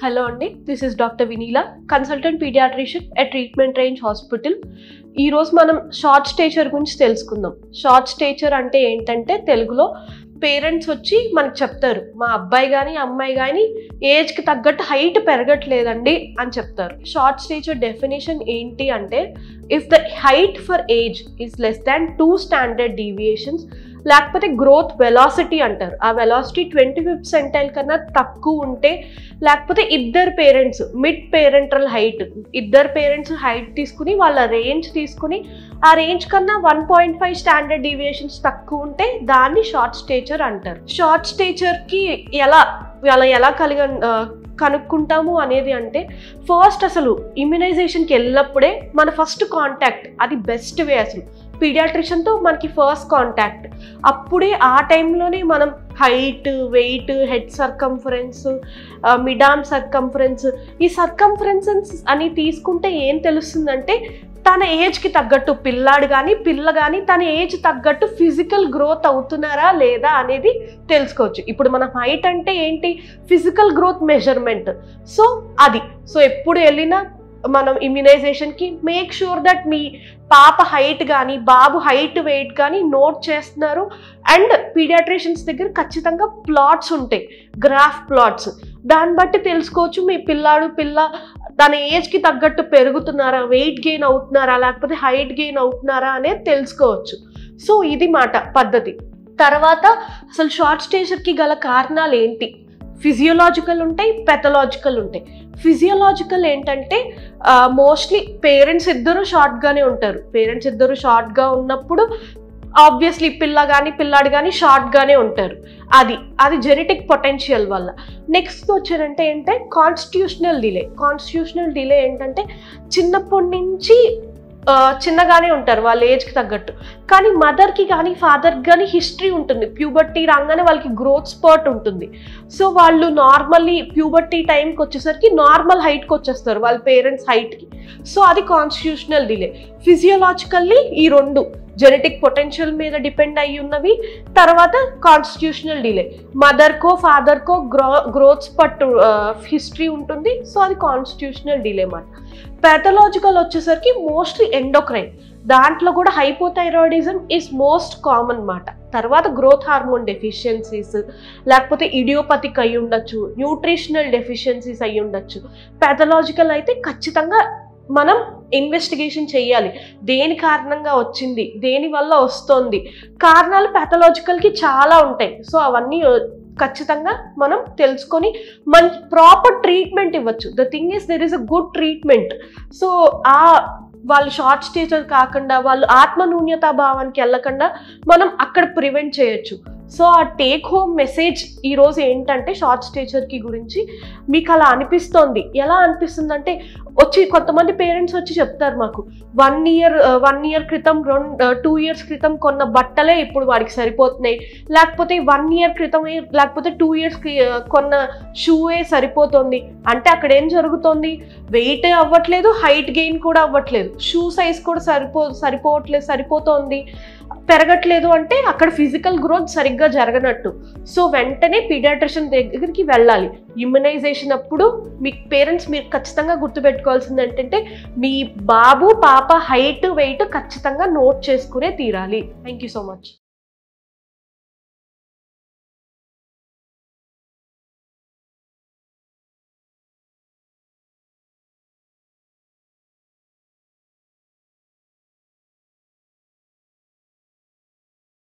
Hello Andy, this is Dr. Vinila, consultant pediatrician at Treatment Range Hospital. ఈ రోజు మనం short stature గురించి తెలుసుకుందాం. షార్ట్ స్టేచర్ అంటే ఏంటంటే తెలుగులో పేరెంట్స్ వచ్చి మనకు చెప్తారు, మా అబ్బాయి కానీ అమ్మాయి కానీ ఏజ్కి తగ్గట్టు హైట్ పెరగట్లేదండి అని చెప్తారు. షార్ట్ స్టేచర్ డెఫినేషన్ ఏంటి అంటే, if the height for age is less than 2 standard deviations, లేకపోతే గ్రోత్ వెలాసిటీ అంటారు. ఆ వెలాసిటీ 25th సెంటైల్ కన్నా తక్కువ ఉంటే, లేకపోతే ఇద్దరు పేరెంట్స్ మిడ్ పేరెంటల్ హైట్, ఇద్దరు పేరెంట్స్ హైట్ తీసుకుని వాళ్ళ రేంజ్ తీసుకుని ఆ రేంజ్ కన్నా 1.5 స్టాండర్డ్ డీవియేషన్స్ తక్కువ ఉంటే దాన్ని షార్ట్ స్టేచర్ అంటారు. షార్ట్ స్టేచర్కి ఎలా కనుక్కుంటాము అనేది అంటే, ఫస్ట్ అసలు ఇమ్యునైజేషన్కి వెళ్ళినప్పుడే మన ఫస్ట్ కాంటాక్ట్, అది బెస్ట్ వే. అసలు పీడియాట్రిషియన్తో మనకి ఫస్ట్ కాంటాక్ట్, అప్పుడే ఆ టైంలోనే మనం height, weight, head circumference, mid arm circumference, ఈ సర్కంఫరెన్సెస్ అని తీసుకుంటే ఏం తెలుస్తుందంటే, తన ఏజ్కి తగ్గట్టు పిల్లాడు కానీ పిల్ల కానీ తన ఏజ్ తగ్గట్టు ఫిజికల్ గ్రోత్ అవుతున్నారా లేదా అనేది తెలుసుకోవచ్చు. ఇప్పుడు మన హైట్ అంటే ఏంటి, ఫిజికల్ గ్రోత్ మెజర్మెంట్. సో ఎప్పుడు వెళ్ళినా మనం ఇమ్యునైజేషన్కి మేక్ షూర్ దట్ మీ పాప హైట్ కానీ బాబు హైట్, వెయిట్ కానీ నోట్ చేస్తున్నారు. అండ్ పీడియాట్రిషియన్స్ దగ్గర ఖచ్చితంగా ప్లాట్స్ ఉంటాయి, గ్రాఫ్ ప్లాట్స్. దాన్ని బట్టి తెలుసుకోవచ్చు మీ పిల్ల తన ఏజ్కి తగ్గట్టు పెరుగుతున్నారా, వెయిట్ గెయిన్ అవుతున్నారా, లేకపోతే హైట్ గెయిన్ అవుతున్నారా అనేది తెలుసుకోవచ్చు. సో ఇది పద్ధతి. తర్వాత అసలు షార్ట్ స్టేచర్కి గల కారణాలు ఏంటి? ఫిజియోలాజికల్ ఉంటాయి, పెథలాజికల్ ఉంటాయి. ఫిజియోలాజికల్ ఏంటంటే, మోస్ట్లీ పేరెంట్స్ ఇద్దరు షార్ట్గానే ఉంటారు. పేరెంట్స్ ఇద్దరు షార్ట్గా ఉన్నప్పుడు ఆబ్వియస్లీ పిల్లాడు కానీ షార్ట్గానే ఉంటారు. అది జెనెటిక్ పొటెన్షియల్ వల్ల. నెక్స్ట్ వచ్చారంటే కాన్స్టిట్యూషనల్ డిలే ఏంటంటే, చిన్నప్పటి నుంచి చిన్నగానే ఉంటారు వాళ్ళ ఏజ్కి తగ్గట్టు, కానీ మదర్కి కానీ ఫాదర్కి కానీ హిస్టరీ ఉంటుంది. ప్యూబర్టీ రాగానే వాళ్ళకి గ్రోత్ స్పర్ట్ ఉంటుంది. సో వాళ్ళు నార్మల్లీ ప్యూబర్టీ టైంకి వచ్చేసరికి నార్మల్ హైట్కి వచ్చేస్తారు వాళ్ళ పేరెంట్స్ హైట్కి. సో అది కాన్స్టిట్యూషనల్ డిలే. ఫిజియోలాజికల్లీ ఈ రెండు జెనెటిక్ పొటెన్షియల్ మీద డిపెండ్ అయ్యి ఉన్నవి. తర్వాత కాన్స్టిట్యూషనల్ డిలే, మదర్కో ఫాదర్కో గ్రోత్ స్పర్ట్ హిస్టరీ ఉంటుంది. సో అది కాన్స్టిట్యూషనల్ డిలే మాట. పెథలాజికల్ వచ్చేసరికి మోస్ట్లీ ఎండోక్రైన్, దాంట్లో కూడా హైపోథైరాయిడిజం ఈజ్ మోస్ట్ కామన్ మాట. తర్వాత గ్రోత్ హార్మోన్ డెఫిషియన్సీస్, లేకపోతే ఇడియోపతిక్ అయి ఉండొచ్చు, న్యూట్రిషనల్ డెఫిషియన్సీస్ అయి ఉండొచ్చు. పెథలాజికల్ అయితే ఖచ్చితంగా మనం ఇన్వెస్టిగేషన్ చేయాలి, దేని కారణంగా వచ్చింది, దేని వల్ల వస్తుంది. కారణాలు పెథలాజికల్కి చాలా ఉంటాయి. సో అవన్నీ ఖచ్చితంగా మనం తెలుసుకొని మంచి ప్రాపర్ ట్రీట్మెంట్ ఇవ్వచ్చు. The thing is there is a good treatment. So వాళ్ళు షార్ట్ స్టేచర్ కాకుండా, వాళ్ళు ఆత్మన్యూన్యతా భావానికి వెళ్ళకుండా మనం అక్కడ ప్రివెంట్ చేయొచ్చు. సో ఆ టేక్ హోమ్ మెసేజ్ ఈరోజు ఏంటంటే, షార్ట్ స్టేచర్కి గురించి మీకు అలా అనిపిస్తోంది. ఎలా అనిపిస్తుందంటే, కొంతమంది పేరెంట్స్ వచ్చి చెప్తారు మాకు, 1 ఇయర్ క్రితం 2 ఇయర్స్ క్రితం కొన్న బట్టలే ఇప్పుడు వాడికి సరిపోతున్నాయి, లేకపోతే 1 ఇయర్ క్రితమే లేకపోతే 2 ఇయర్స్ కొన్న షూయే సరిపోతుంది. అంటే అక్కడ ఏం జరుగుతుంది, వెయిట్ అవ్వట్లేదు, హైట్ గెయిన్ కూడా అవ్వట్లేదు, షూ సైజ్ కూడా సరిపోతోంది, పెరగట్లేదు. అంటే అక్కడ ఫిజికల్ గ్రోత్ సరిగ్గా జరగనట్టు. సో వెంటనే పీడియాట్రిషియన్ దగ్గరికి వెళ్ళాలి. ఇమ్యునైజేషన్ అప్పుడు మీ పేరెంట్స్ మీరు ఖచ్చితంగా గుర్తుపెట్టుకోవాల్సింది ఏంటంటే, మీ బాబు పాప హైట్, వెయిట్ ఖచ్చితంగా నోట్ చేసుకునే తీరాలి. Thank you so much.